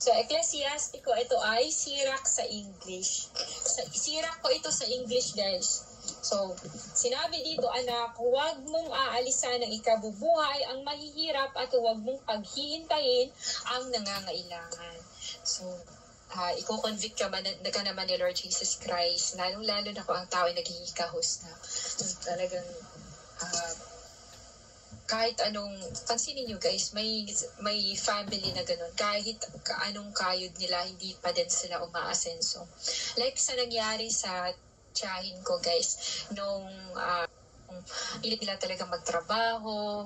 So, Ecclesiastico, ito ay sirak sa English. Sirak ko ito sa English, guys. So, sinabi dito, anak, huwag mong aalisan ng ikabubuhay ang mahihirap at huwag mong paghihintayin ang nangangailangan. So, iko-convict ka naman ni Lord Jesus Christ, lalong-lalo na kung ang tao ay naghihikahos na. Talagang, kahit anong, pansinin nyo guys, may family na ganun, kahit anong kayod nila, hindi pa din sila umaasenso. Like sa nangyari sa tiyahin ko guys, nung hindi nila talaga magtrabaho,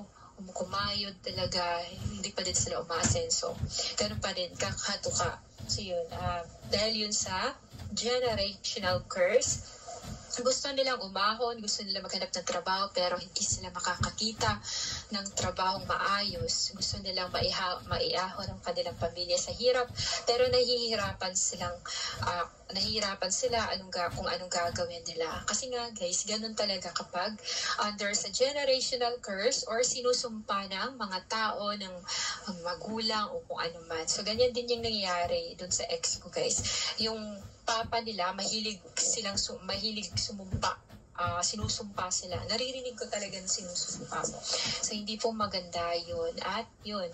kumayod talaga, hindi pa din sila umaasenso. Ganun pa din, kakatuka. So yun, dahil yun sa generational curse, gusto nilang umahon, gusto nila maghanap ng trabaho, pero hindi sila makakakita ng trabahong maayos. Gusto nilang maiahon ang kanilang pamilya sa hirap, pero nahihirapan sila kung anong gagawin nila. Kasi nga guys, ganun talaga kapag under sa generational curse or sinusumpa ng mga tao, ng magulang o kung ano man. So ganyan din yung nangyayari dun sa ex ko guys. Yung papa nila, mahilig sumumpa. Sinusumpa sila. Naririnig ko talaga na sinusumpa mo. So, hindi po maganda yun. At yun,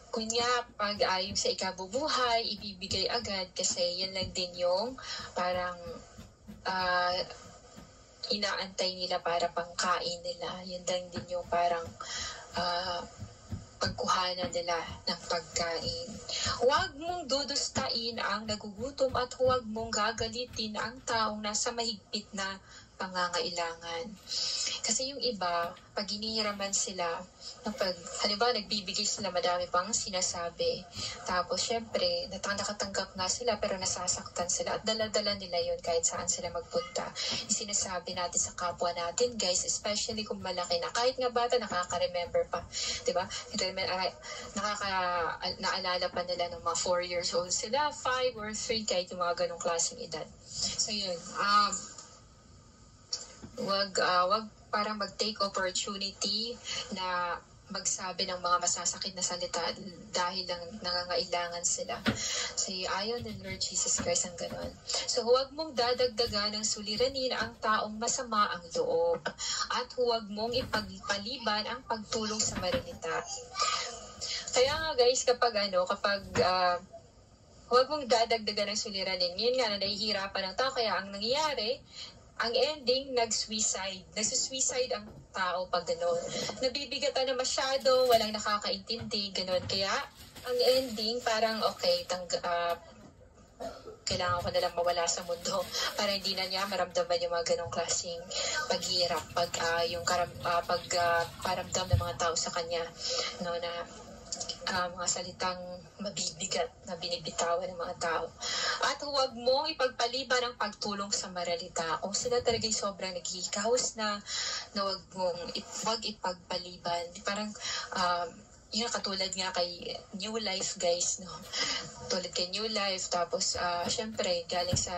kunya, pag yung sa ikabubuhay, ibibigay agad kasi yan lang din yung parang inaantay nila para pangkain nila. Yan lang din yung parang pagkuhanan nila ng pagkain. Huwag mong dudustain ang nagugutom at huwag mong gagalitin ang taong nasa mahigpit na pangangailangan. Kasi yung iba, pag hinihiraman sila, halimbawa nagbibigay sila madami pang sinasabi. Tapos syempre, nakatanggap nga sila pero nasasaktan sila at dala-dala nila yun kahit saan sila magpunta. Yung sinasabi natin sa kapwa natin, guys, especially kung malaki na. Kahit nga bata, nakaka-remember pa. Diba? Naalala pa nila ng mga 4 years old sila, 5 or 3, kahit yung mga ganong klaseng edad. So yun, wag parang mag-take opportunity na magsabi ng mga masasakit na salita dahil lang nangangailangan sila. So, ayaw ng Lord Jesus Christ ang ganon. So, huwag mong dadagdagan ng suliranin ang taong masama ang loob at huwag mong ipagpaliban ang pagtulong sa marinita. Kaya nga guys, kapag huwag mong dadagdagan ng suliranin, yun nga na nahihirapan ang tao, kaya ang nangyayari, ang ending, nagsusuicide ang tao pag gano'n. Nabibigatan na masyado, walang nakakaintindi, gano'n. Kaya, ang ending, parang okay, kailangan ko nalang mawala sa mundo para hindi na niya maramdaman yung mga ganong klaseng paghirap, paramdam ng mga tao sa kanya, no, na mga salitang mabibigat na binibitawan ng mga tao. At huwag mong ipagpaliban ang pagtulong sa maralita. Kung sila talaga sobrang naghihikahos na huwag ipagpaliban. Parang, yun katulad nga kay New Life guys, no? Tulad kay New Life, tapos syempre galing sa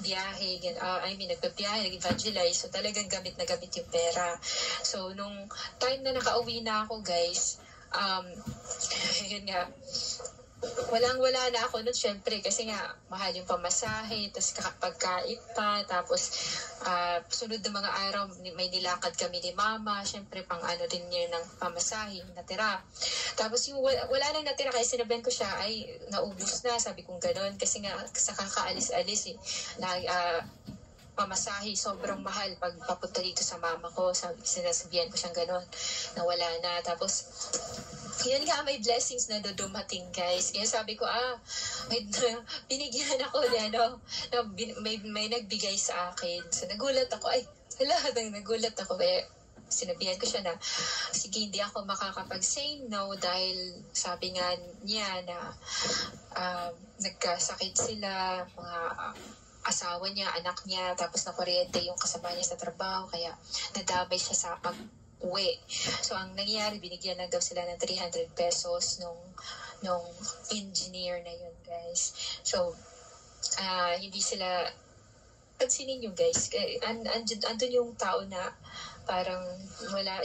biyahe, nagbabiyahe, nag-evangelize, so talagang gamit na gamit yung pera. So nung time na nakauwi na ako guys, yun nga, wala na ako nun syempre kasi nga mahal yung pamasahe, tapos pagkain pa, tapos sunod na mga araw may nilakad kami ni mama, syempre pang din niya ng pamasahe natira, tapos yung wala nang natira kaya sinabihan ko siya ay naubos na, sabi kong gano'n kasi nga sa kakaalis-alis pamasahe, sobrang mahal pag papunta dito sa mama ko. Sinasabihan ko siyang gano'n, na wala na. Tapos, yun nga, may blessings na dumating, guys. Kaya sabi ko, binigyan ako may nagbigay sa akin. So, nagulat ako, nagulat ako. Kaya, sinabihan ko siya na, sige, hindi ako makakapag-say no dahil sabi nga niya na nagkasakit sila, mga asawa niya, anak niya, tapos nakuryente yung kasama niya sa trabaho, kaya nadamay siya sa pag-uwi. So, ang nangyayari, binigyan lang daw sila ng 300 pesos nung engineer na yun, guys. So, hindi sila, pansinin nyo, guys, andun yung tao na parang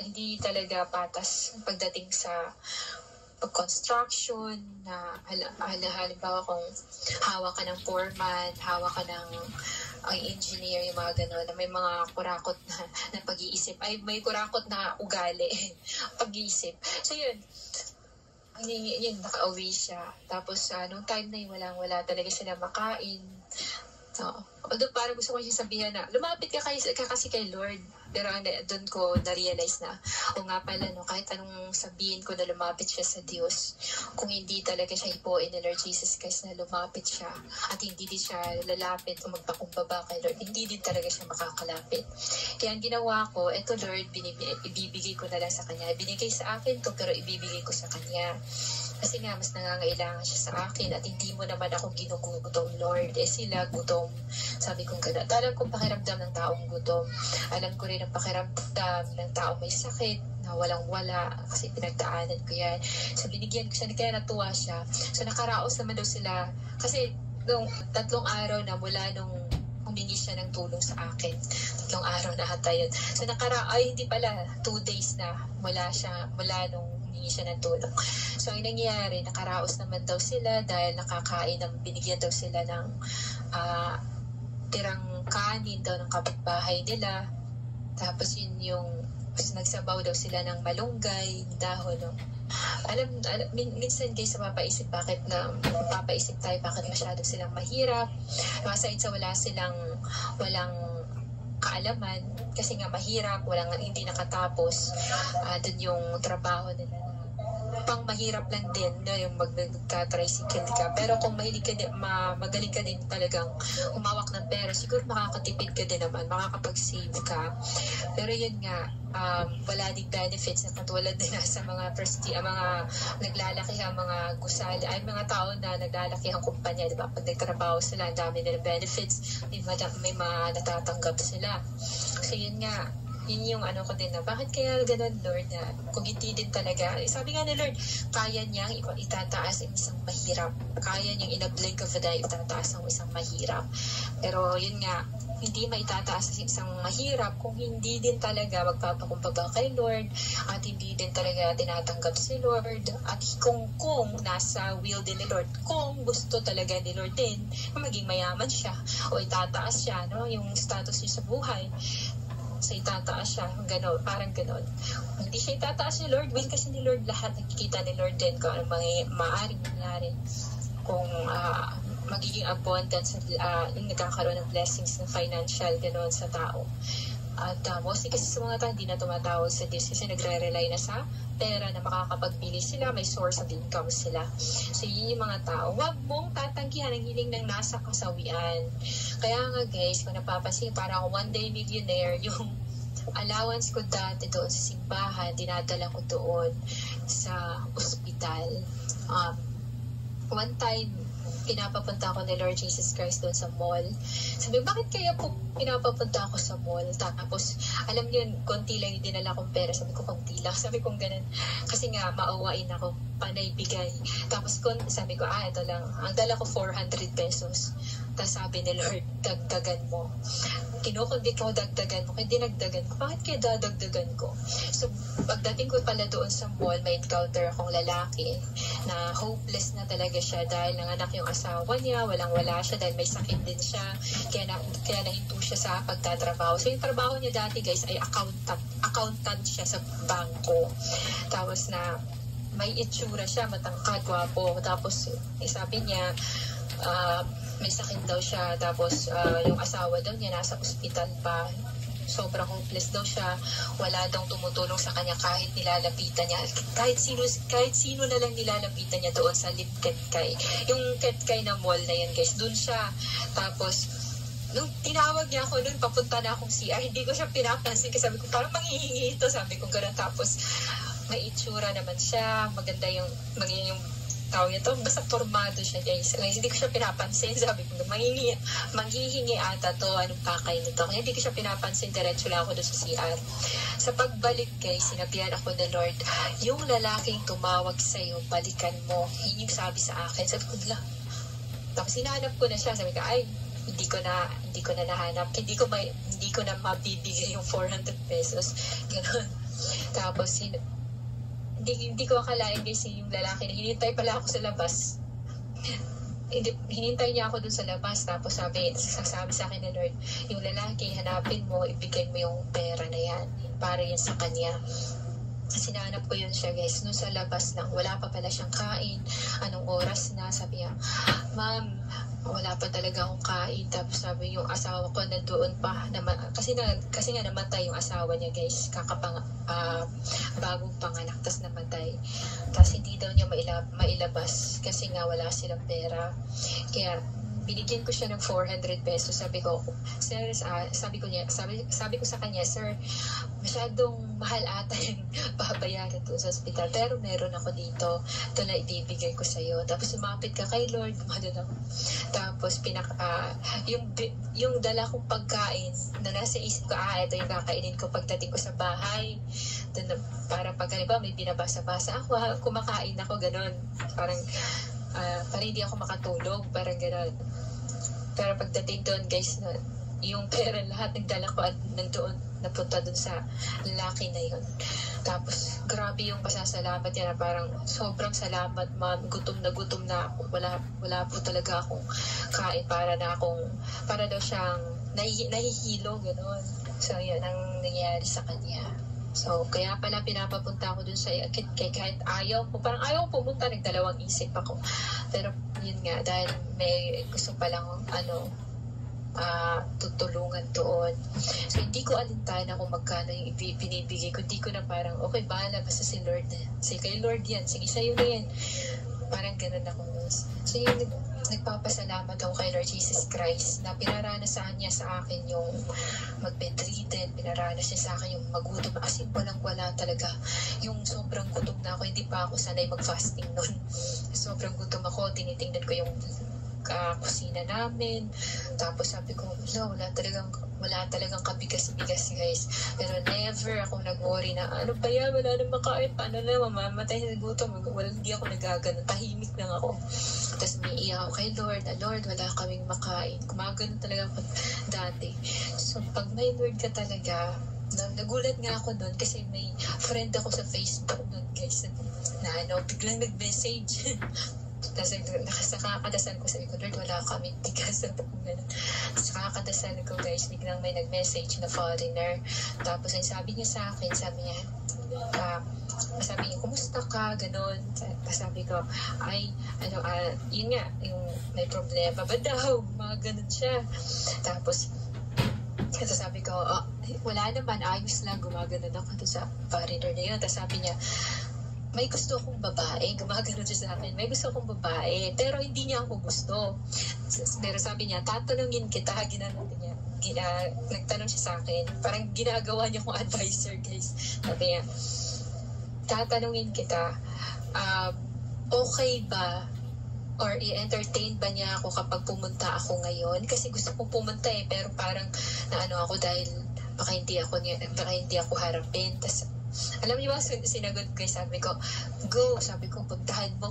hindi talaga patas pagdating sa pag-construction, na halimbawa kung hawak ka ng foreman, hawak ka ng engineer, yung mga gano'n, na may mga kurakot na pag-iisip, ay may kurakot na ugali, pag-iisip. So yun, nakauwi siya. Tapos, nung time na yun, wala talaga sila makain. So, although parang gusto ko siya sabihin na, lumapit ka kasi kay Lord. Pero doon ko na-realize na, nga pala, no, kahit anong sabihin ko na lumapit siya sa Diyos, kung hindi talaga siya hipuin ni Lord Jesus Christ na lumapit siya, at hindi din siya lalapit o magpakumbaba kay Lord, hindi din talaga siya makakalapit. Kaya ang ginawa ko, eto Lord, ibibigay ko na lang sa Kanya. Binigay sa akin to, pero ibibigay ko sa Kanya. Kasi nga, mas nangangailangan siya sa akin at hindi mo naman ako ginugutom, Lord. Sila gutom. Sabi kong gano'n. Alam kong pakiramdam ng taong gutom. Alam ko rin ang pakiramdam ng taong may sakit na walang-wala kasi pinagdaanan ko yan. So, binigyan ko siya, kaya natuwa siya. So, nakaraos naman daw sila. Kasi, nung 3 araw na mula nung humingi siya ng tulong sa akin. 3 araw na ata yun. So, hindi pala, 2 days na mula nung humingi siya ng tulong. So, ang nangyayari, nakaraos naman daw sila dahil binigyan daw sila ng tirang kanin daw ng kapitbahay nila. Tapos nagsabaw daw sila ng malunggay, dahon, no? Minsan guys, mapapaisip tayo bakit masyado silang mahirap. Masahid sa walang kaalaman, kasi nga mahirap, hindi nakatapos. Doon yung trabaho nila, pang mahirap lang din, no, yung magka-tricycle ka. Pero kung magaling ka din talagang umawak ng pera, siguro makakatipid ka din naman, makakapag-save ka. Pero yun nga, wala din benefits na katulad din sa mga mga naglalaki ang mga gusali, ay mga tao na naglalaki ang kumpanya, di ba? Pag nagtrabaho sila, ang dami nila benefits, may mga natatanggap sila. So yun nga, yun yung ko din na, bakit kaya ganun, Lord, na kung hindi din talaga, sabi nga ni Lord, kaya niyang itataas ang isang mahirap. Kaya niyang in a blink of an eye itataas ang isang mahirap. Pero yun nga, hindi maitataas ang isang mahirap kung hindi din talaga magpapakumbaba kay Lord at hindi din talaga tinatanggap si Lord. At kung nasa will din ni Lord, kung gusto talaga ni Lord din, maging mayaman siya o itataas siya, no, yung status niya sa buhay. So, itataas siya, gano'n, parang gano'n. Hindi siya itataas ni Lord, will kasi ni Lord lahat, nakikita ni Lord din kung ano maaaring mangyari. Kung magiging abundance, yung nagkakaroon ng blessings ng financial, gano'n sa tao. At mostly kasi sa mga tao, hindi na tumatawag sa Diyos kasi nagre-rely na sa pera na makakapagbili sila, may source of income sila. So, yun yung mga tao. Huwag mong tatanggihan ang hiling ng nasa kasawian. Kaya nga guys, kung napapansin, parang one day millionaire, yung allowance ko dati doon sa simbahan, dinadala ko doon sa ospital. One time, pinapapunta ako ni Lord Jesus Christ doon sa mall. Sabi, bakit kaya po pinapapunta ako sa mall? Tapos, alam niyo, konti lang yung dinala kong pera. Sabi ko, konti lang. Sabi ko, ganun. Kasi nga, maawain ako, panay bigay. Tapos, sabi ko, ito lang. Ang dala ko 400 pesos. Tapos sabi ni Lord, dagdagan mo. Kinukundi ko, dagdagan mo. Kaya dinagdagan ko. Bakit kaya dadagdagan ko? So, pagdating ko pala doon sa mall, may encounter akong lalaki na hopeless na talaga siya dahil nanganak yung asawa niya, walang-wala siya dahil may sakit din siya. Kaya nahinto siya sa pagtatrabaho. So, yung trabaho niya dati, guys, ay accountant siya sa bangko. Tapos na may itsura siya, matangkad, gwapo. Tapos, sabi niya, may sakit daw siya, tapos yung asawa daw niya nasa ospital pa, sobrang hopeless daw siya, wala daw tumutulong sa kanya kahit nilalapitan niya, kahit sino na lang nilalapitan niya doon sa Lip Ketkay, yung Ketkay na mall na yan guys, doon siya. Tapos nung tinawag niya ako noon, papunta na akong CR, hindi ko siya pinapansin kasi sabi ko parang manghihingi ito, sabi ko gano'n. Tapos may itsura naman siya, maganda yung tao niya to, basta formado siya guys. Hindi ko siya pinapansin, sabi ko, manghihingi ata to, anong pakay nito. Kaya hindi ko siya pinapansin, diretso lang ako doon sa CR. Sa pagbalik guys, sinabihan ako ng Lord, yung lalaking tumawag sa'yo, balikan mo. Yun yung sabi sa akin. Sabi ko, tapos hinahanap ko na siya, sabi ko, hindi ko na nahanap, hindi ko na mabibigay yung 400 pesos. Ganun. Tapos, hindi ko akalain guys yung lalaki na hinintay pala ako sa labas. Hinintay niya ako dun sa labas, tapos sabi sa akin ni Lord, yung lalaki, hanapin mo, ibigay mo yung pera na yan, para yan sa kanya. Kasi nahanap ko yun siya guys, nung sa labas lang, wala pa pala siyang kain, anong oras na, sabi niya, ma'am, wala pa talaga akong kain. Tapos sabi yung asawa ko nandoon pa, kasi nga namatay yung asawa niya guys, bagong panganak, tapos namatay. Tapos hindi daw niya mailabas kasi nga wala silang pera. Kaya binigyan ko siya ng 400 pesos. Sabi ko, sir, sabi ko sa kanya, sir, masyadong mahal ata yung babayaran doon sa ospital. Pero meron ako dito. Ito na ibibigay ko sa'yo. Tapos sumapit ka kay Lord. Gumanon ako. Tapos yung dala kong pagkain na nasa isip ko, ito yung kakainin ko pagdating ko sa bahay. Doon, para pag may binabasa-basa ako, kumakain ako, ganon. Parang hindi ako makatulog, parang gano'n. Pero pagdating doon guys, yung pera lahat ng dala ko at nandoon, napunta doon sa lalaki na yun. Tapos grabe yung pasasalamat niya na parang sobrang salamat ma'am, gutom na ako, wala po talaga akong kain, para daw siyang nahihilo, gano'n. So yun ang nangyari sa kanya. So, kaya pala pinapapunta ako dun sa kahit ayaw ko, parang ayaw pumunta, nagdalawang isip ako. Pero yun nga, dahil may gusto palang tutulungan doon. So, hindi ko alintana kung magkano yung binibigay ko. Hindi ko na parang, okay, bahala, basta si Lord na. Sige, kay Lord yan. Sige, sa'yo na yan. Parang ganun ako. So, yun, nagpapasalamat ako kay Lord Jesus Christ na pinaranasan niya sa akin yung mag-bedridden, pinaranas niya sa akin yung magutom, kasi walang-wala talaga. Yung sobrang gutom na ako, hindi pa ako sanay mag-fasting noon. Sobrang gutom ako, tinitingnan ko yung kusina namin. Tapos sabi ko, wala talagang kabigas-bigas guys. Pero never ako nag-worry na, ano ba yan, wala nang makain, paano na, mamamatay sa gutom. Hindi ako nagagano, tahimik lang ako. Tapos umiiyak ako kay Lord, Lord, wala kaming makain. Kumagano talaga ako dati. So pag may Lord ka talaga, nagulat nga ako doon kasi may friend ako sa Facebook doon guys na biglang nag-message. Tapos sa kakadasal ko, sabi ko, Lord, wala kami bigas. Sa kakadasal ko, guys, biglang may nag-message na foreigner. Tapos sabi niya sa akin, sabi niya, kumusta ka? Ganon. Sabi ko, yun nga, yung may problema ba daw? Mga ganon siya. Tapos sabi ko, wala naman, ayos lang, gumaganon ako sa foreigner na yun. Tapos sabi niya, may gusto akong babae, gumagano siya sa akin, may gusto akong babae, pero hindi niya ako gusto. Pero sabi niya, tatanungin kita, nagtanong siya sa akin, parang ginagawa niya akong advisor, guys. Sabi niya, tatanungin kita, okay ba, or i-entertain ba niya ako kapag pumunta ako ngayon? Kasi gusto kong pumunta pero parang ako dahil baka hindi ako harapin. Tas, alam niyo ba, sinagot ko, sabi ko, go, sabi ko, puntahan mo.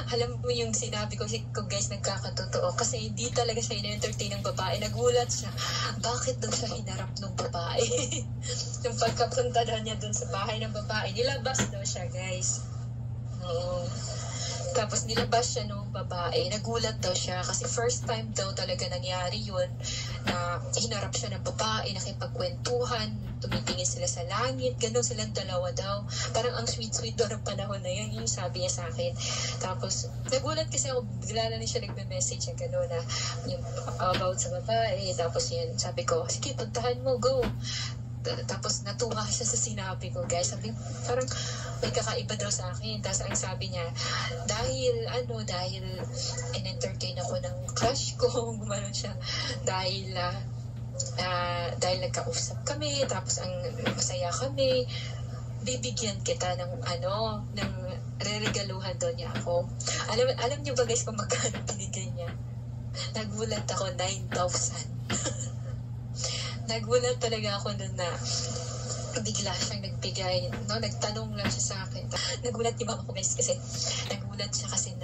Alam mo yung sinabi ko, guys, nagkakatotoo. Kasi hindi talaga siya in-entertain ng babae. Nagulat siya. Bakit daw siya hinarap ng babae? Yung pagkapunta daw niya dun sa bahay ng babae, nilabas daw siya, guys. Tapos nilabas siya nung babae. Nagulat daw siya kasi first time daw talaga nangyari yun na hinarap siya ng babae, nakipagkwentuhan, tumitingin sila sa langit, gano'n silang dalawa daw. Parang ang sweet-sweet daw ng panahon na yun, yung sabi niya sa akin. Tapos nagulat kasi ako, bigla na siya nagme-message na gano'n na yung about sa babae. Tapos yun, sabi ko, sige, puntahan mo, go. Tapos natuwa siya sa sinabi ko, guys. Sabi, parang may kakaiba daw sa akin. Tapos ang sabi niya, dahil in-entertain ako ng crush ko, gumano siya, dahil nagkausap kami, tapos ang masaya kami, bibigyan kita ng reregaluhan daw niya ako. Alam niyo ba guys kung magkano binigay niya? Nagulat ako, 9,000. Nagulat talaga ako nun na bigla siyang nagbigay, nagtanong lang siya sa akin. Nagulat di ba ako guys kasi nagulat siya kasi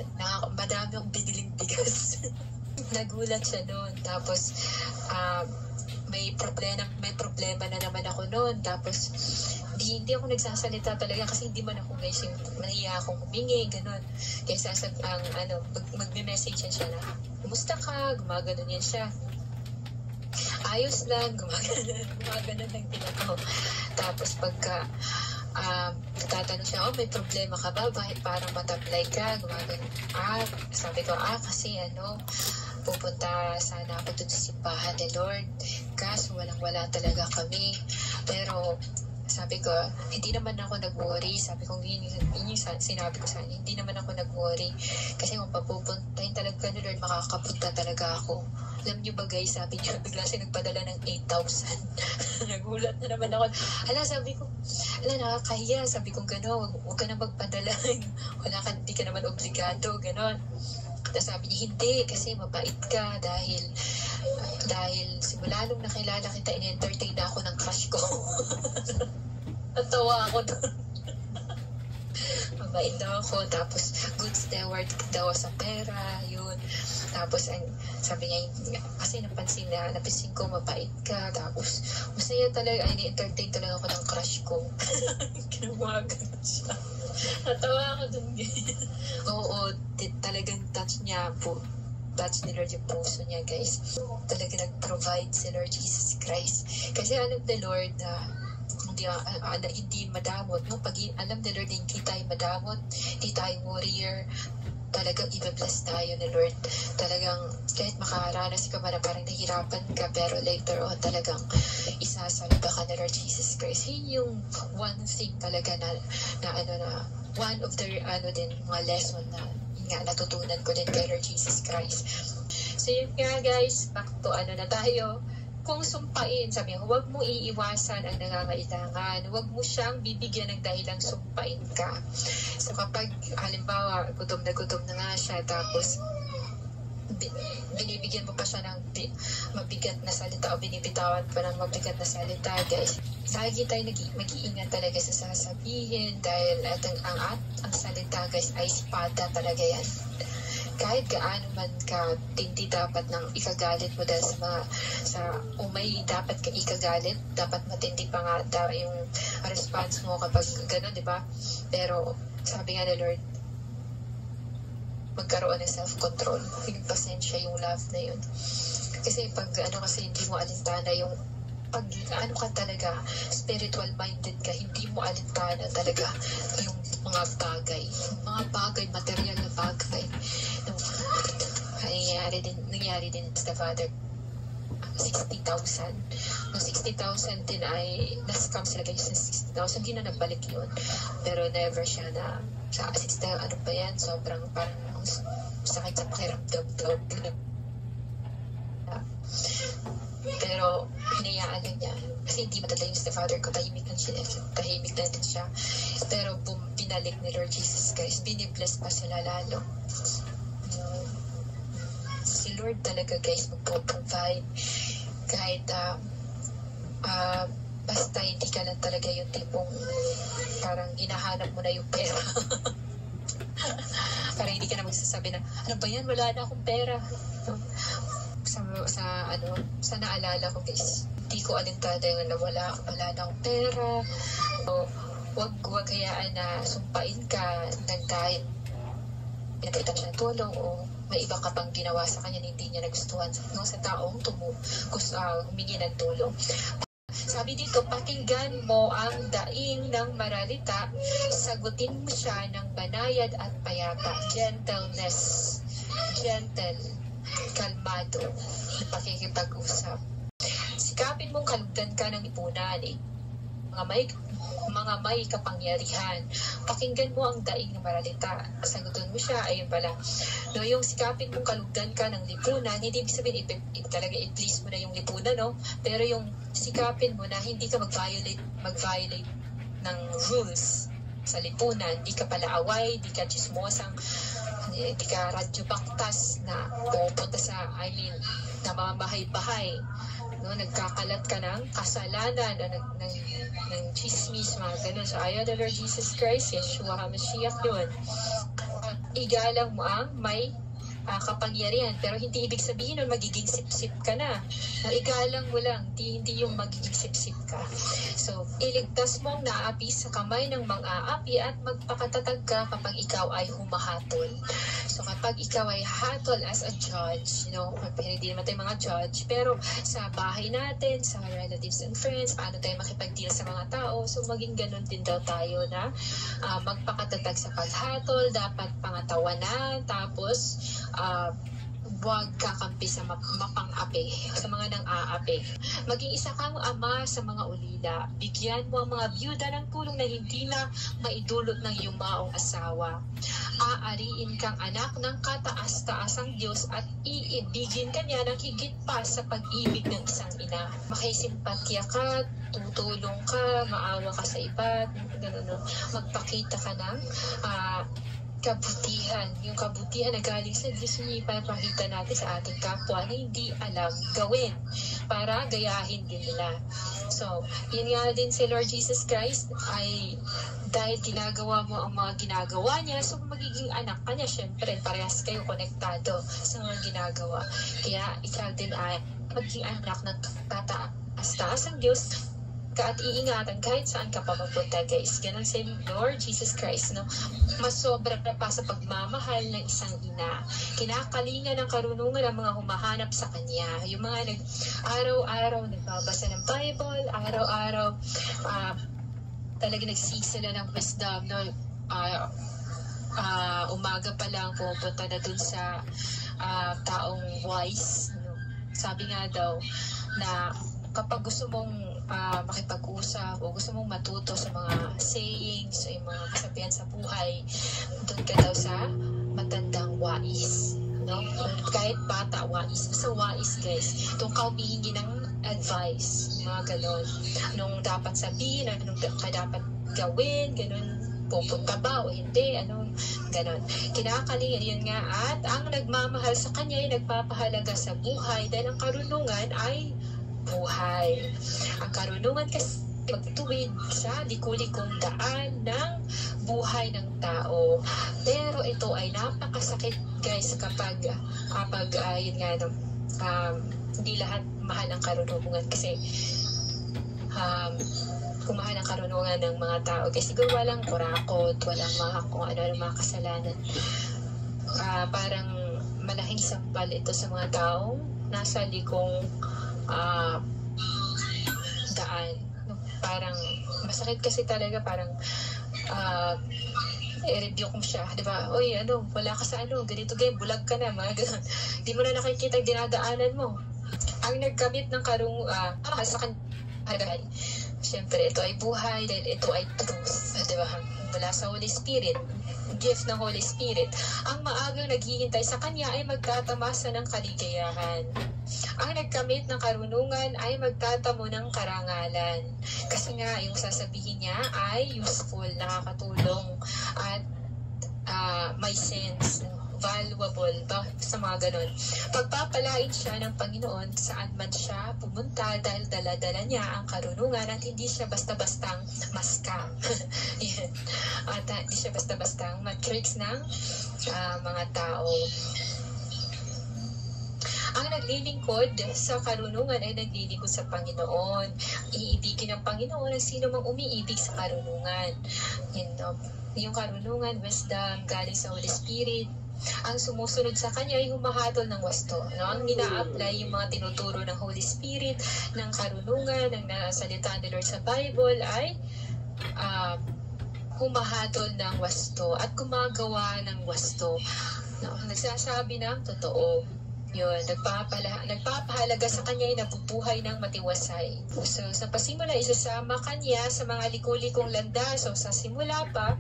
madami akong biniling bigas. Nagulat siya nun. Tapos may problema na naman ako noon. Tapos hindi ako nagsasalita talaga kasi hindi man ako guys yung nahiya akong humingi, gano'n. Kaya magme-message siya na, kumusta ka? Gumaganon yan siya. Ayos lang, gumaganon lang din ako. Tapos pagka tatanong siya, may problema ka ba? Bakit parang matablay ka? Gumaganon. Sabi ko, kasi pupunta sana ako dun sa simbahan ni Lord. Kaso walang-wala talaga kami. Pero sabi ko, hindi naman ako nag-worry. Sabi ko, yun yung sinabi ko sa kanya, hindi naman ako nag-worry. Kasi kung papupuntahin talaga ni Lord, makakapunta talaga ako. Alam niyo ba guys, sabi niya, bigla siya nagpadala ng 8,000. Nagulat na naman ako. Sabi ko, nakakahiya. Sabi ko, gano'n, huwag ka na magpadala. Hindi ka naman obligado, gano'n. Tapos sabi niya, hindi, kasi mabait ka dahil simula nung nakilala kita, in-entertain na ako ng crush ko. Natawa ako doon. Mabait daw ako, tapos good steward daw sa pera, yun. Tapos sabi niya, kasi napansin ko, mabait ka, tapos masaya talaga, in-entertain talaga ako ng crush ko. Kinawagan siya. Natawa ako doon. Oo, talagang touch niya po. Touch ni Lord yung puso niya, guys. Talaga nag-provide si Lord Jesus Christ. Kasi alam ni Lord na hindi madamot. No? Pag alam ni Lord na hindi tayo madamot, hindi tayo warrior, talagang i-bless tayo ni Lord. Talagang kahit makaranas ka man na parang nahirapan ka, pero later on talagang isasalba ka ni Lord Jesus Christ. Yun yung one thing talaga na one of the mga lesson na natutunan ko din kay Lord Jesus Christ. So yun nga guys, back to na tayo. Kung sumpain, sabi niya, huwag mo iiwasan ang nangangailangan. Huwag mo siyang bibigyan ng dahilang sumpain ka. So kapag, halimbawa, gutom na nga siya, tapos binibigyan mo pa siya ng mabigat na salita o binibitawan pa ng mabigat na salita, guys. Lagi tayo mag-iingat talaga sa sasabihin dahil ang salita, guys, ay espada talaga yan. Kahit gaano man ka tindi dapat nang ikagalit mo dahil may dapat ka ikagalit, dapat matindi pa nga yung response mo kapag gano'n, di ba? Pero sabi nga ni Lord, magkaroon ng self-control, yung pasensya, yung love na yun. Kasi pag kasi hindi mo alintana yung pag ka talaga, spiritual minded ka, hindi mo alintana talaga yung mga bagay, material na bagay. Nangyari din sa father, 60,000. Yung 60,000 din ay na-scam sila guys sa 60,000, hindi na nagbalik yun. Pero never siya na sa 60,000, sobrang parang sakit sa pakiramdam daw. Pero hinayaan lang niya kasi hindi madala yung stepfather ko, tahimik lang din siya. Pero binalik ni Lord Jesus Christ, binibless pa sila lalo. Si Lord talaga guys magpo-provide kahit basta hindi ka lang talaga yung tipong parang hinahanap mo na yung pera. Parang hindi ka na magsasabi na, ano ba yan, wala na akong pera. Sa naalala ko guys, hindi ko alintana yung wala na akong pera. Wag hayaan na sumpain ka ng kahit pinagkaitan siya ng tulong o may iba ka pang ginawa sa kanya na hindi niya nagustuhan sa taong humingi ng tulong. Sabi dito, pakinggan mo ang daing ng maralita, sagutin mo siya ng banayad at payapa. Gentle, kalmado, pakikipag-usap. Sikapin mong kalugdan ka ng lipunan, mga may kapangyarihan. Pakinggan mo ang daing ng maralita. Sagutin mo siya, ayun pala. No, yung sikapin mong kalugdan ka ng lipunan, hindi ibig sabihin talaga i-please mo na yung lipunan, no? Pero yung sikapin mo na hindi ka mag-violate ng rules sa lipunan, hindi ka palaaway, hindi ka chismosang, hindi ka radyo baktas na pupunta na mamahay-bahay. No, nagkakalat ka ng kasalanan ng chismis, mga ganun. So, ayaw na Lord Jesus Christ, Yeshua HaMashiach yun. Igalang mo ang may kapangyarihan. Pero hindi ibig sabihin nun magiging sip-sip ka na. Igalang mo lang, hindi yung magiging sip-sip ka. So, iligtas mong naapi sa kamay ng mang-aapi at magpakatatag ka kapag ikaw ay humahatol. So, kapag ikaw ay hatol as a judge, hindi naman tayo mga judge, pero sa bahay natin, sa relatives and friends, paano tayo makipag-deal sa mga tao, so maging ganun din daw tayo na magpakatatag sa paghatol, dapat pangatawanan, tapos huwag kakampi sa mapang-api, sa mga nang-aapi. Maging isa kang ama sa mga ulila. Bigyan mo ang mga byuda ng tulong na hindi na maidulot ng iyong maong asawa. Aariin kang anak ng kataas-taasang Diyos at iibigin ka niya ng higit pa sa pag-ibig ng isang ina. Makisimpatya ka, tutulong ka, maawa ka sa iba, magpakita ka ng kabutihan. Yung kabutihan na galing sa Diyos, niya ipapakita natin sa ating kapwa na hindi alam gawin para gayahin din nila. So, yun nga din si Lord Jesus Christ ay dahil ginagawa mo ang mga ginagawa niya, so magiging anak ka niya. Siyempre, parehas kayo konektado sa mga ginagawa. Kaya ikaw din ay maging anak ng kataas-taas ang Diyos ka at iingatan kahit saan ka pa magpunta, guys. Ganun si Lord Jesus Christ, mas sobra pa sa pagmamahal ng isang ina. Kinakalinga ng karunungan ang mga humahanap sa Kanya. Yung mga araw-araw nagbabasa ng Bible, araw-araw talaga nagsisila ng wisdom, umaga pa lang pupunta na dun sa taong wise. Sabi nga daw na kapag gusto mong makipag-usap o gusto mong matuto sa mga sayings o yung mga kasabihan sa buhay, doon ka daw sa matandang wais. Kahit bata, wais. Basta wais, guys. Doon ka humihingi ng advice. Mga ganon. Anong dapat sabihin, anong ka dapat gawin, ganon. Pupunta ba o hindi, ganon. Kinakalingan yun nga. At ang nagmamahal sa kanya ay nagpapahalaga sa buhay dahil ang karunungan ay buhay. Ang karunungan kasi magtuwid sa likulikong daan ng buhay ng tao. Pero ito ay napakasakit, guys, kapag yun nga, hindi lahat mahal ang karunungan kasi kung mahal ang karunungan ng mga tao, kasi siguro walang kurakot, walang mga kung ano mga kasalanan. Parang malaking sampal ito sa mga taong nasa likong daan. Parang masakit kasi talaga, parang i-review ko siya, di ba? Oy, wala ka sa ganito game, bulag ka na, mga ganun. Di mo na nakikita yung dinadaanan mo. Ang nagkamit ng sa kanya, siyempre, ito ay buhay dahil ito ay truth, di ba? Mula sa Holy Spirit, gift ng Holy Spirit. Ang maagang naghihintay sa kanya ay magtatamasa ng kaligayahan. Ang nagkamit ng karunungan ay magtatamo ng karangalan. Kasi nga, yung sasabihin niya ay useful, nakakatulong, at may sense, valuable, sa mga ganon. Pagpapalain siya ng Panginoon saan man siya pumunta dahil dala-dala niya ang karunungan at hindi siya basta-bastang maskam. At hindi siya basta-bastang matrix ng mga tao. Ang naglilingkod sa karunungan ay naglilingkod sa Panginoon. Iibigin ng Panginoon ang sino mang umiibig sa karunungan. Yung karunungan, wisdom, galing sa Holy Spirit. Ang sumusunod sa kanya ay humahatol ng wasto. Ang ina-apply yung mga tinuturo ng Holy Spirit, ng karunungan, ng salita ni Lord sa Bible ay humahatol ng wasto at gumagawa ng wasto. Nagsasabi ng totoo. Yun, nagpapahalaga sa kanya ay nabubuhay ng matiwasay. So, sa pasimula, isasama kanya sa mga liko-likong landas. So, sa simula pa,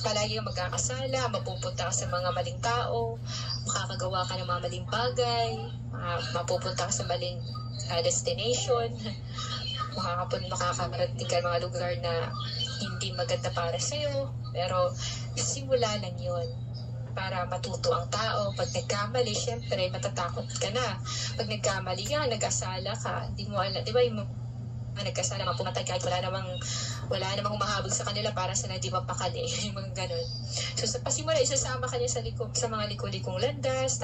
palagi kang magkakasala, mapupunta ka sa mga maling tao, makakagawa ka ng mga maling bagay, mapupunta ka sa maling destination, makakarating ka ng mga lugar na hindi maganda para sa'yo. Pero, simula lang yun para matuto ang tao. Pag nagkamali, syempre, matatakot ka na. Pag nagkamali ka, nag-asala ka, hindi mo alam, di ba yung nagkasala, mga pumatay kahit wala namang humahabol sa kanila para sa di mapakali, yung mga ganun. So sa pasimula, isasama kanya sa mga likulikong landas,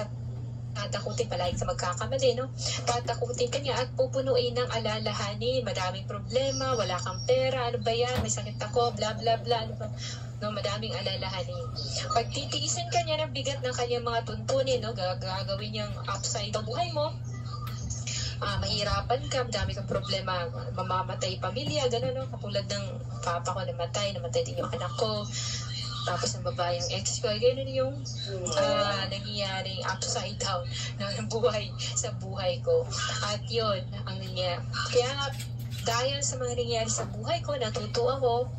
tatakutin palagi ka magkakamali, no? Tatakutin ka niya at pupunuin ng alalahanin, madaming problema, wala kang pera, ano ba yan, may sakit ako, bla bla bla, ano ba? No, madaming alalahanin. Pag titiisin ka niya ng bigat ng kanyang mga tuntunin, no, gagawin niyang upside down buhay mo, mahirapan ka, madami kang problema, mamamatay pamilya, gano'n, no? Katulad ng papa ko namatay din yung anak ko, tapos ang babae yung ex ko, gano'n yung nangyayaring upside down ng buhay sa buhay ko. At yun, ang nangyayari. Kaya nga, dahil sa mga nangyayari sa buhay ko, natuto ako,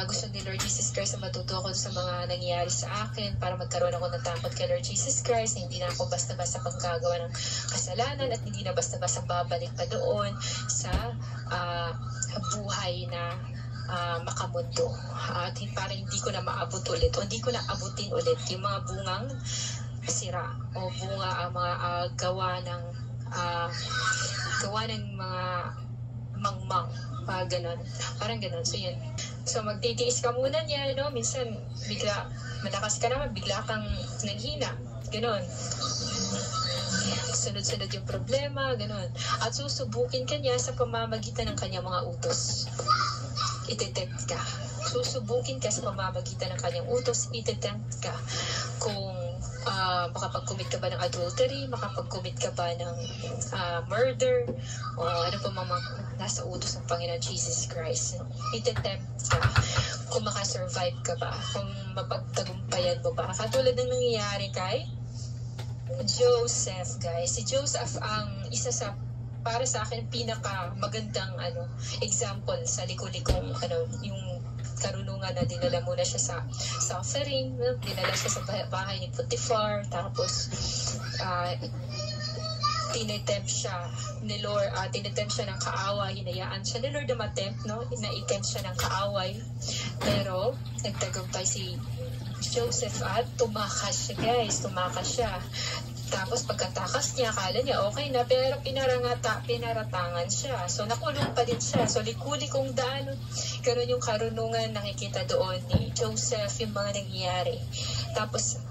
gusto ni Lord Jesus Christ na matuto ako sa mga nangyayari sa akin para magkaroon ako ng takot kay Lord Jesus Christ. Hindi na ako basta-basta pagkagawa ng kasalanan at hindi na basta-basta babalik pa doon sa buhay na makamundo. At parang hindi ko na maabot ulit o hindi ko na abutin ulit yung mga bungang sira o bunga mga gawa ng mga mangmang. Ganon. Parang ganon. So yun. So magtitiis ka muna niya, no? Minsan bigla, malakas ka naman, bigla kang nanghina. Ganon. Sunod-sunod yung problema, ganon. At susubukin ka niya sa pamamagitan ng kanyang mga utos. Itetempt ka. Susubukin ka sa pamamagitan ng kanyang utos, itetempt ka. Kung makapag-commit ka ba ng adultery, makapag-commit ka ba ng murder, o ano pa mga nasa utos ng Panginoon Jesus Christ. Itetempt ka. Kung makasurvive ka ba, kung mapagtagumpayan mo ba. Katulad ng nangyayari kay Joseph, guys. Si Joseph ang isa sa, para sa akin, pinaka magandang example sa liko-likong yung karunungan na dinala muna siya sa suffering, dinala siya sa bahay ni Potiphar, tapos tinetempt siya ni Lord, tinetempt siya ng kaaway, hinayaan siya ni Lord na matempt, no? Inaitempt siya ng kaaway, pero nagtagumpay si Joseph at tumakas siya, guys, Tapos pagkatakas niya, akala niya okay na, pero pinaratangan siya. So nakulong pa din siya. So likulikong daan, ganun yung karunungan nakikita doon ni Joseph, yung mga nangyayari. Tapos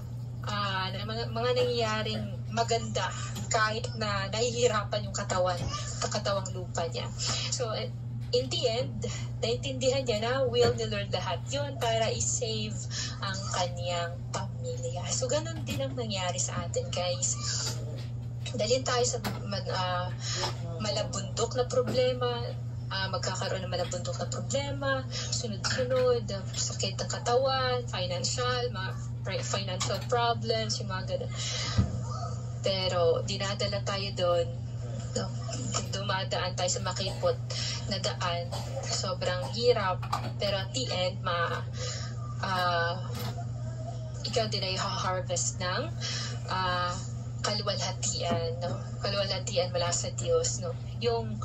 mga nangyayaring maganda kahit na nahihirapan yung katawang lupa niya. So in the end, naintindihan niya na will ni Lord lahat yun para i-save ang kanyang pamilya. So, ganun din ang nangyari sa atin, guys. Dalhin tayo sa malabundok na problema, magkakaroon ng malabundok na problema, sunod-sunod, sakit ng katawan, financial problems, yung mga ganun. Pero, dinadala tayo doon, dumadaan tayo sa makipot na daan, sobrang hirap, pero at the end, ikaw din ay ha-harvest ng kaluwalhatian, no? Kaluwalhatian mula sa Diyos, no? Yung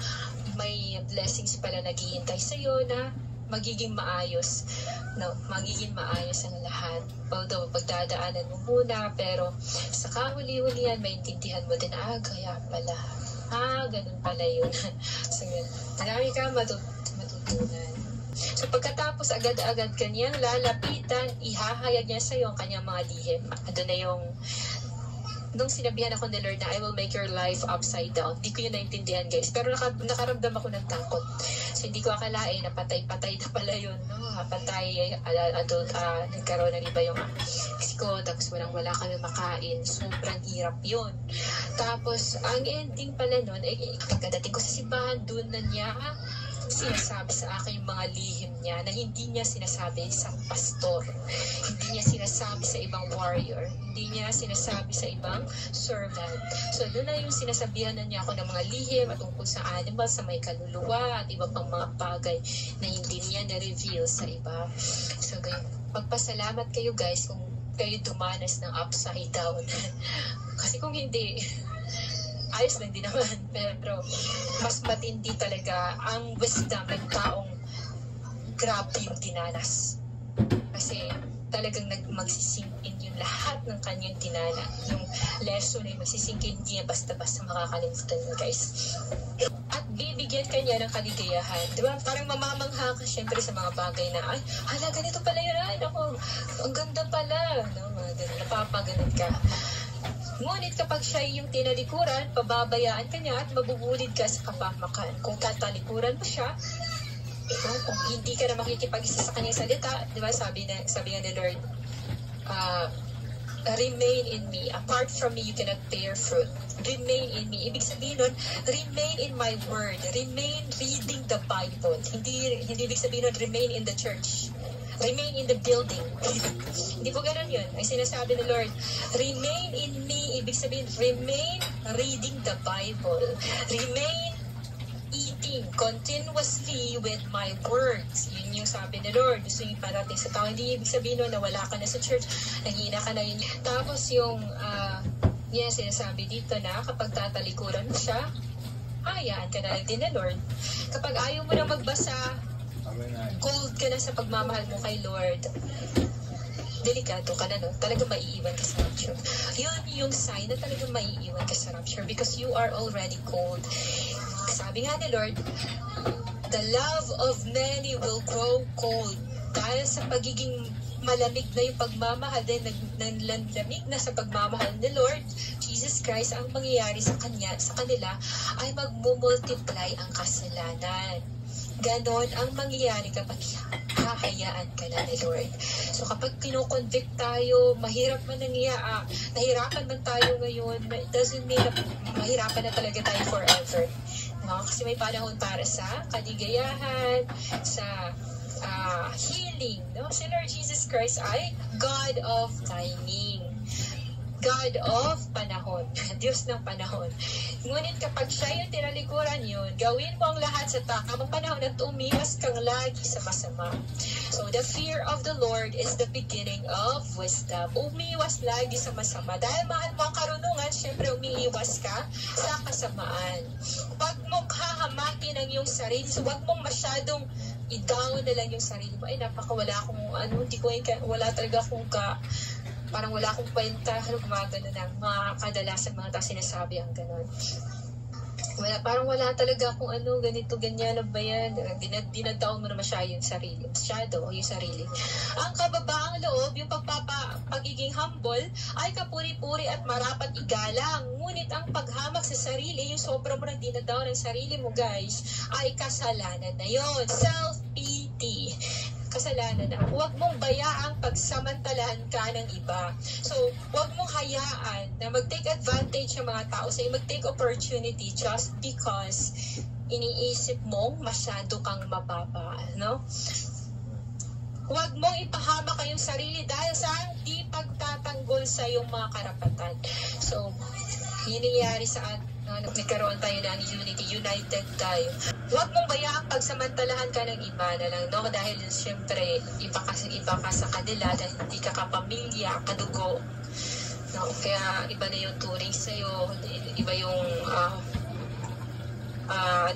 may blessings pala naghihintay sa'yo na magiging maayos, no? Magiging maayos ang lahat. Although, pagdadaanan mo muna, pero sa kahuli-hulihan, maintindihan mo din, kaya pala. Ganun pala yun. So, marami ka matutunan. So, pagkatapos, agad-agad kanyang lalapitan, ihahayag niya sa iyo ang kanyang mga lihim. Ado na yung, nung sinabihan ako ni Lord na I will make your life upside down, hindi ko yun naintindihan, guys. Pero nakaramdam ako ng takot. So, hindi ko akalain na patay-patay na pala yun. No? Patay, nagkaroon ng iba yung ko, tapos wala kami makain. Sobrang hirap yun. Tapos, ang ending pala nun, pagkadating ko sa simbahan, doon na niya sinasabi sa akin yung mga lihim niya na hindi niya sinasabi sa pastor, hindi niya sinasabi sa ibang warrior, hindi niya sinasabi sa ibang servant. So doon na yung sinasabihan na niya ako ng mga lihim at tungkol sa animal, sa may kaluluwa at iba pang mga bagay na hindi niya na-reveal sa iba. So pagpasalamat kayo, guys, kung kayo dumanas ng upside down. Kasi kung hindi, ayos lang din naman, pero mas matindi talaga ang wisdom ng taong grabe yung dinanas. Kasi talagang magsisink in yung lahat ng kanyang tinana. Yung lesson ay magsisink in, hindi niya basta-basta makakalimutan mo, guys. At bibigyan ka niya ng kaligayahan. Di ba? Parang mamamangha ka syempre sa mga bagay na, ay, hala, ganito pala yun. Ay, ako, ang ganda pala. No? Mga ganun, napapaganon ka. Ngunit kapag siya yung tinalikuran, pababayaan ka niya at mabubulid ka sa kapahamakan. Kung tatalikuran mo siya, kung hindi ka na makikipag-isa sa kanyang salita, di ba, sabi nga ni Lord, remain in me. Apart from me, you cannot bear fruit. Remain in me. Ibig sabihin nun, remain in my word. Remain reading the Bible. Hindi ibig sabihin nun, remain in the church. Remain in the building. Hindi po ganun yun. Ay sinasabi ni Lord, remain in me. Ibig sabihin, remain reading the Bible. Remain eating continuously with my words. Yun yung sabi ni Lord. Gusto yung parating sa tao. Hindi ibig sabihin nun na wala ka na sa church, nanghina ka na yun. Tapos yung, yan sinasabi dito na kapag tatalikuran mo siya, hayaan ka na lang din ni Lord. Kapag ayaw mo na magbasa, cold ka na sa pagmamahal mo kay Lord, delikado ka na, no? Talaga maiiwan ka sa rapture. Yun yung sign na talaga maiiwan ka sa rapture because you are already cold. Sabi nga ni Lord, the love of many will grow cold. Dahil sa pagiging malamig na yung pagmamahal din, nanlamig na sa pagmamahal ni Lord Jesus Christ, ang mangyayari sa kanila ay magmumultiply ang kasalanan. Ganon ang mangyayari kapag hahayaan ka na ni Lord. So kapag kinoconvict tayo, mahirap man nahirapan man tayo ngayon, it doesn't mean na mahirapan na talaga tayo forever. No? Kasi may panahon para sa kaligayahan, sa healing. No? Si Lord Jesus Christ ay God of timing. God of panahon. Diyos ng panahon. Ngunit kapag siya yung tinalikuran yun, gawin mo ang lahat sa tamang panahon at umiwas kang lagi sa masama. So the fear of the Lord is the beginning of wisdom. Umiwas lagi sa masama. Dahil mahal mo ang karunungan, syempre umiiwas ka sa kasamaan. Huwag mong hahamakin ang iyong sarili. So huwag mong masyadong i-down na lang yung sarili mo. Ay, wala akong, wala talaga akong parang wala akong kwenta, gumagano na, mga kadalasan mga tao sinasabi ang gano'n. Parang wala talaga akong ganito, ganyan, ano ba yan? Dinadaon mo na masyado yung sarili. Ang kababaang loob, yung pagiging humble, ay kapuri-puri at marapat igalang. Ngunit ang paghamak sa sarili, yung sobra mo nang dinadaon ng sarili mo, guys, ay kasalanan na yon. Self-pity. Kasalanan na. Huwag mong bayaang pagsamantalahan ka ng iba. So, huwag mong hayaan na mag-take advantage ng mga tao sa'yo, mag-take opportunity just because iniisip mong masyado kang mababa, no? Huwag mong ipahamak kayong sarili dahil sa di pagtatanggol sa iyong mga karapatan. So, yun nangyayari sa nagkaroon tayo ng unity, united tayo. Huwag mong bayaang pagsamantalahan ka ng iba na lang, no? Dahil siyempre, iba ka sa kanila dahil hindi ka kapamilya, kadugo. No? Kaya iba na yung turing sa'yo, iba yung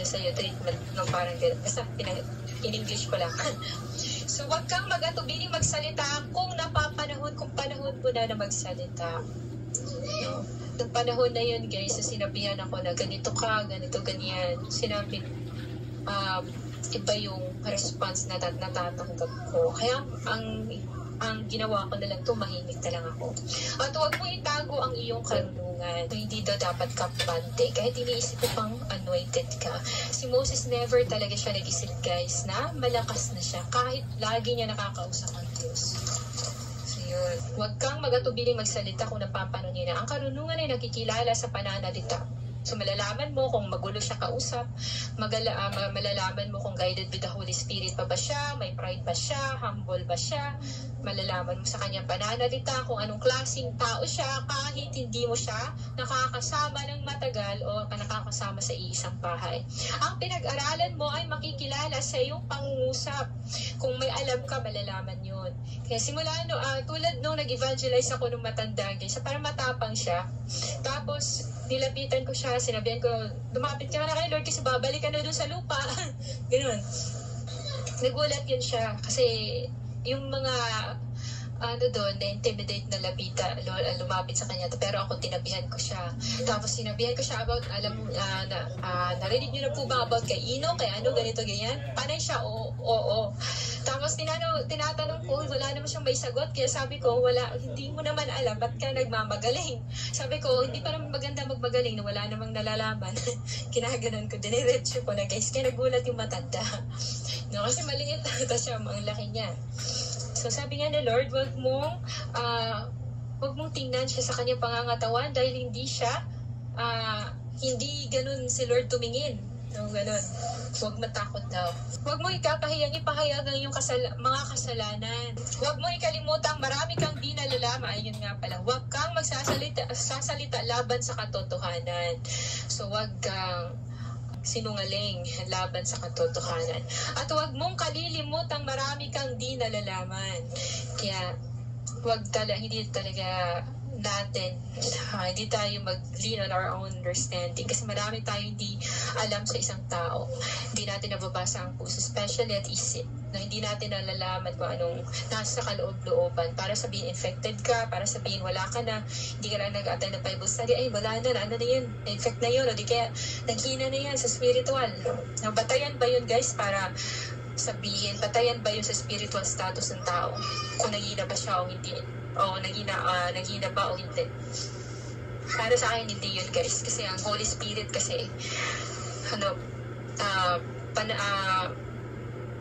sa'yo, treatment, no? Parang gano'n. Basta, in-English ko lang. So, huwag kang mag-atubiling magsalita kung panahon mo na magsalita. No? Noong panahon na yun, guys, sinabihan ako na ganito ka, ganito, ganyan. Sinabi, iba yung response na natatanggap ko. Kaya, ang ginawa ko na lang, tumahimik na lang ako. At huwag mo itago ang iyong karunungan. Hindi daw dapat kapante. Kahit iniisip ko pang anointed ka. Si Moses never talaga siya nag-isip, guys, na malakas na siya. Kahit lagi niya nakakausap ang Diyos. Huwag kang mag-atubiling magsalita kung napapano niya na. Ang karunungan ay nakikilala sa pananalita. So malalaman mo kung magulo siya kausap, malalaman mo kung guided with the Holy Spirit pa ba siya, may pride ba siya, humble ba siya, malalaman mo sa kanyang pananalita kung anong klaseng tao siya kahit hindi mo siya nakakasama ng matagal o nakakasama sa isang bahay. Ang pinag-aralan mo ay makikilala sa iyong pangungusap. Kung may alam ka, malalaman yun. Kaya simula tulad nung nag-evangelize ako nung matanda, guys, parang matapang siya. Tapos, nilapitan ko siya, sinabihan ko, lumapit ka na kay Lord kasi babalik ka na dun sa lupa. Ganun. Nagulat yun siya kasi yung mga doon, na-intimidate na lumapit sa kanya. Pero ako, tinabihan ko siya. Tapos, sinabihan ko siya about, narinig niyo na po ba about kay Ino, kay ano, ganito, ganyan? Panay siya, oo. Tapos, tinatanong ko, wala naman siyang may sagot. Kaya sabi ko, hindi mo naman alam, ba't ka nagmamagaling? Sabi ko, hindi pa naman maganda magmagaling na wala namang nalalaman. Kinaganon ko, diniretso ko na, guys, kaya nagulat yung matanda. No, kasi maliit na siya, ang laki niya. So sabi nga ni Lord, wag mong tingnan siya sa kanyang pangangatawan dahil hindi ganun si Lord tumingin. No, ganun. Huwag matakot daw. Huwag mo ipahayagan yung mga kasalanan. Huwag mo ikalimutang marami kang di nalalaman. Ayun nga pala. Huwag kang sasalita laban sa katotohanan. So huwag kang sinungaling laban sa katotohanan. At huwag mong kalilimutang marami kang di nalalaman. Kaya hindi tayo mag-lean on our own understanding kasi marami tayo hindi alam sa isang tao. Hindi natin nababasa ang puso, especially at isip, na hindi natin nalalaman kung anong nasa kaloob-looban. Para sabihin infected ka, para sabihin wala ka na, hindi ka lang nag-attend ng Bible study, ay wala na, ano na yun, infect na yun, o di kaya naghina na yan sa spiritual. Batayan ba yun, guys, para sabihin, batayan ba yun sa spiritual status ng tao? Kung naghina ba siya o hindi? O naghina ba o hindi? Para sa akin, hindi yun, guys. Kasi ang Holy Spirit kasi,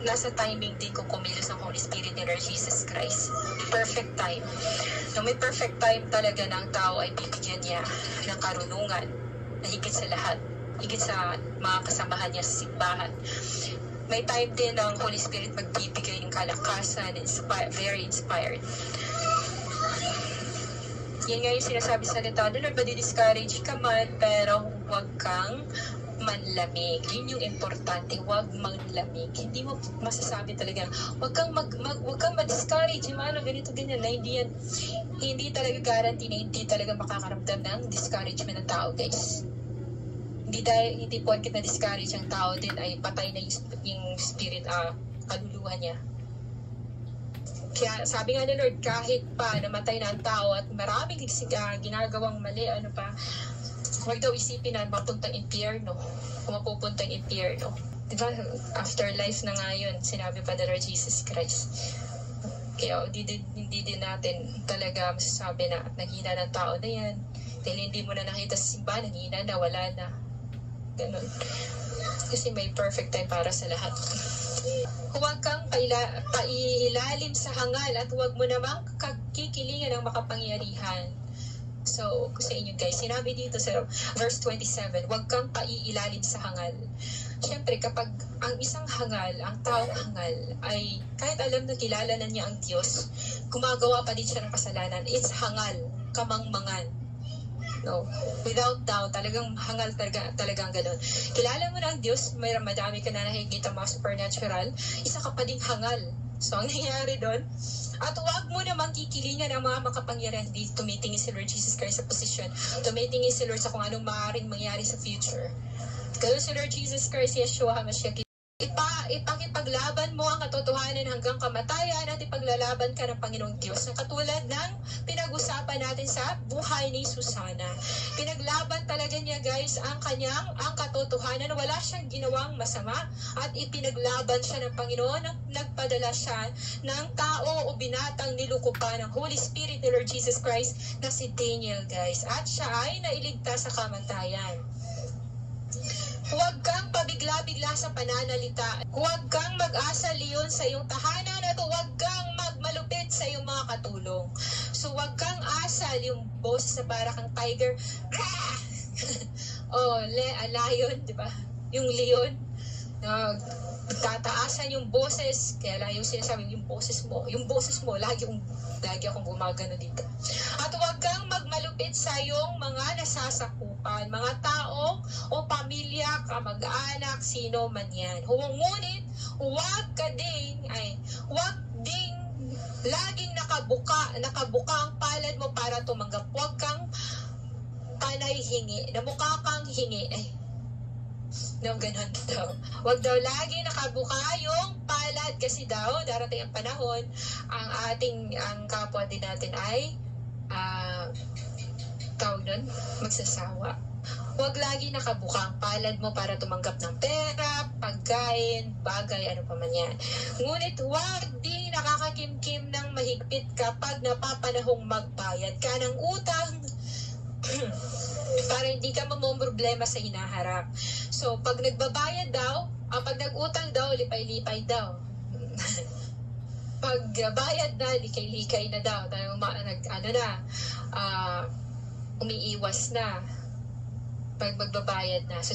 nasa timing din kung kumilos ang Holy Spirit ni Lord Jesus Christ. Perfect time. No, may perfect time talaga na ang tao ay bibigyan niya ng karunungan na higit sa lahat. Higit sa mga kasamahan niya sa simbahan. May time din ang Holy Spirit magbibigay ng kalakasan, very inspired. Yan nga yung sinasabi sa salita, Lord, madi-discourage ka man, pero huwag kang manlamig. Yun yung importante, huwag manlamig. Hindi mo masasabi talaga, huwag kang ma-discourage, yung ganito, ganyan, na hindi talaga guarantee na hindi talaga makakaramdam ng discouragement ng tao, guys. Hindi porket na-discourage ang tao din ay patay na yung spirit, kaluluwa niya. Kaya sabi nga ni Lord, kahit pa namatay na ang tao at maraming ginagawang mali, huwag daw isipin na mapuntang impyerno, kung mapupuntang impyerno. Diba, afterlife na nga yun, sinabi pa ni Lord Jesus Christ. Kaya hindi din natin talaga masasabi na naghina ng tao na yan. Dahil hindi mo na nakita sa simbahan, naghina na, wala na. Ganun. Kasi may perfect time para sa lahat. Huwag kang pailalim sa hangal at huwag mo namang kikilingan ng makapangyarihan. So, sa inyo guys, sinabi dito sa verse 27, huwag kang pailalim sa hangal. Siyempre, kapag ang isang hangal, ang taong hangal, ay kahit alam na kilala na niya ang Diyos, gumagawa pa din siya ng kasalanan. It's hangal, kamangmangan. No, without doubt, talagang hangal talagang ganun. Kilala mo na ang Diyos, may madami ka na nakikita mga supernatural, isa ka pa ding hangal. So, ang nangyayari doon, at huwag mo namang kikilingan ang mga makapangyarihan. Hindi tumitingin si Lord Jesus Christ sa position. Tumitingin si Lord sa kung anong maaaring mangyari sa future. Kasi si Lord Jesus Christ, Yeshua HaMashiach, ipaglaban mo ang katotohanan hanggang kamatayan at ipaglalaban ka ng Panginoong Diyos na katulad ng pinag-usapan natin sa buhay ni Susana. Pinaglaban talaga niya guys ang katotohanan. Wala siyang ginawang masama at ipinaglaban siya ng Panginoon na nagpadala siya ng tao o binatang nilukupan ng Holy Spirit ni Lord Jesus Christ na si Daniel guys. At siya ay nailigtas sa kamatayan. Huwag kang pabigla-bigla sa pananalita. Huwag kang mag-asa liyon sa iyong tahanan at huwag kang magmalupit sa iyong mga katulong. So huwag kang asal yung boses na para kang tiger. Lion, di ba? Yung leon. Tataasan yung boses. Kaya lang yung sinasabi, yung boses mo, lagi akong gumagano dito. At huwag kang magmalupit sa iyong mga nasasakupan, mga tao o pamilya, kamag-anak, sino man yan. Ngunit, huwag ding laging nakabuka ang palad mo para tumanggap. Huwag kang panay hingi, na mukha kang hingi. No, ganun daw. Huwag daw lagi nakabuka yung palad kasi daw darating ang panahon ang kapwa din natin ay tawag nun, magsasawa. Huwag lagi nakabuka ang palad mo para tumanggap ng pera, pagkain, bagay, ano pa man yan. Ngunit huwag ding nakakakimkim ng mahigpit kapag napapanahong magbayad ka ng utang para hindi ka mamomroblema sa hinaharap. So, pag nagbabayad daw, pag nag-utang daw, lipay-lipay daw. Pag bayad na, likay-likay na daw. Umiiwas na pag magbabayad na. So,